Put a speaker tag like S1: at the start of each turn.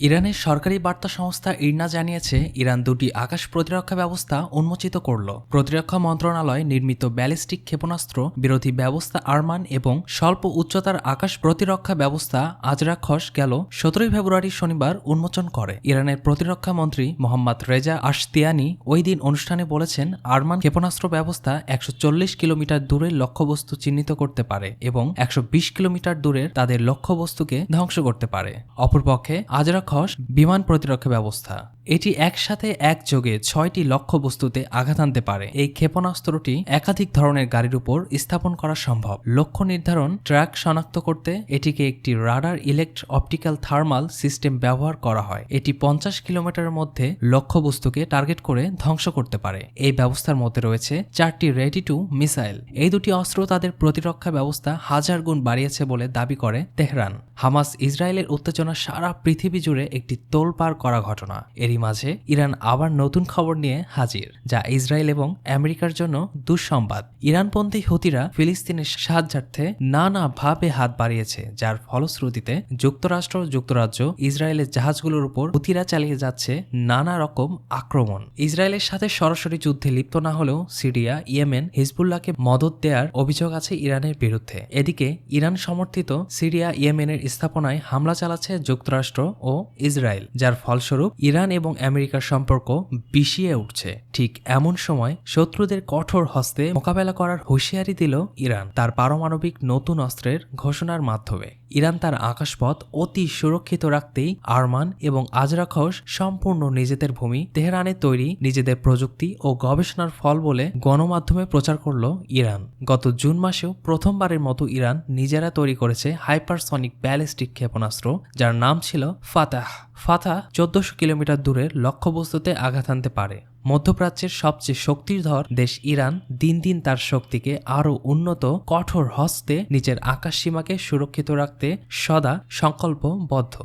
S1: ইরানের সরকারি বার্তা সংস্থা ইরনা জানিয়েছে, ইরান দুটি আকাশ প্রতিরক্ষা ব্যবস্থা উন্মোচিত করল। প্রতিরক্ষা মন্ত্রণালয় নির্মিত ব্যালিস্টিক ক্ষেপণাস্ত্র বিরোধী ব্যবস্থা আরমান এবং স্বল্প উচ্চতার আকাশ প্রতিরক্ষা ব্যবস্থা আজরাখস গেল 17 ফেব্রুয়ারি শনিবার উন্মোচন করে। ইরানের প্রতিরক্ষা মন্ত্রী মোহাম্মদ রেজা আশতিয়ানি ওই দিন অনুষ্ঠানে বলেছেন, আরমান ক্ষেপণাস্ত্র ব্যবস্থা 140 কিলোমিটার দূরের লক্ষ্যবস্তু চিহ্নিত করতে পারে এবং 120 কিলোমিটার দূরের তাদের লক্ষ্যবস্তুকে ধ্বংস করতে পারে। অপরপক্ষে আজরাখস বিমান প্রতিরক্ষা ব্যবস্থা, এটি একসাথে একযোগে 6টি লক্ষ্যবস্তুতে আঘাত আনতে পারে। এই ক্ষেপণাস্ত্রটি একাধিক ধরনের গাড়ির উপর স্থাপন করা সম্ভব। লক্ষ্য নির্ধারণ, ট্র্যাক শনাক্ত করতে এটিকে একটি রাডার অপটিক্যাল থার্মাল সিস্টেম ব্যবহার করা হয়। এটি 50 কিলোমিটারের মধ্যে লক্ষ্যবস্তুকে টার্গেট করে ধ্বংস করতে পারে। এই ব্যবস্থার মধ্যে রয়েছে 4টি রেডি টু মিসাইল। এই দুটি অস্ত্র তাদের প্রতিরক্ষা ব্যবস্থা 1000 গুণ বাড়িয়েছে বলে দাবি করে তেহরান। হামাস ইসরায়েলের উত্তেজনা সারা পৃথিবী জুড়ে একটি তোলপাড় করা ঘটনা। এরই মাঝে ইরান আবার নতুন খবর নিয়ে হাজির, যা ইসরায়েল এবং আমেরিকার জন্য দুঃসংবাদ। ইরানপন্থী হুতিরা ফিলিস্তিনের সাহায্যার্থে নানাভাবে হাত বাড়িয়েছে, যার ফলশ্রুতিতে যুক্তরাজ্য ইসরায়েলের জাহাজগুলোর উপর হুতিরা চালিয়ে যাচ্ছে নানা রকম আক্রমণ। ইসরায়েলের সাথে সরাসরি যুদ্ধে লিপ্ত না হলেও সিরিয়া, ইয়েমেন, হিজবুল্লাহকে মদদ দেওয়ার অভিযোগ আছে ইরানের বিরুদ্ধে। এদিকে ইরান সমর্থিত সিরিয়া, ইয়েমেনের স্থাপনায় হামলা চালাচ্ছে যুক্তরাষ্ট্র ও ইসরায়েল, যার ফলস্বরূপ ইরান এবং আমেরিকার সম্পর্ক বিষিয়ে উঠছে। ঠিক এমন সময় শত্রুদের কঠোর হস্তে মোকাবেলা করার হুঁশিয়ারি দিল ইরান তার পারমাণবিক নতুন অস্ত্রের ঘোষণার মাধ্যমে। ইরান তার আকাশপথ অতি সুরক্ষিত রাখতেই আরমান এবং আজরাখস সম্পূর্ণ নিজেদের ভূমি, তেহরানে তৈরি নিজেদের প্রযুক্তি ও গবেষণার ফল বলে গণমাধ্যমে প্রচার করল ইরান। গত জুন মাসেও প্রথমবারের মতো ইরান নিজেরা তৈরি করেছে হাইপারসনিক ব্যালিস্টিক ক্ষেপণাস্ত্র, যার নাম ছিল ফাতাহ। 1400 কিলোমিটার দূরের লক্ষ্যবস্তুতে আঘাত আনতে পারে। মধ্যপ্রাচ্যের সবচেয়ে শক্তিধর দেশ ইরান দিন দিন তার শক্তিকে আরও উন্নত, কঠোর হস্তে নিজের আকাশ সীমাকে সুরক্ষিত রাখতে সদা সংকল্পবদ্ধ।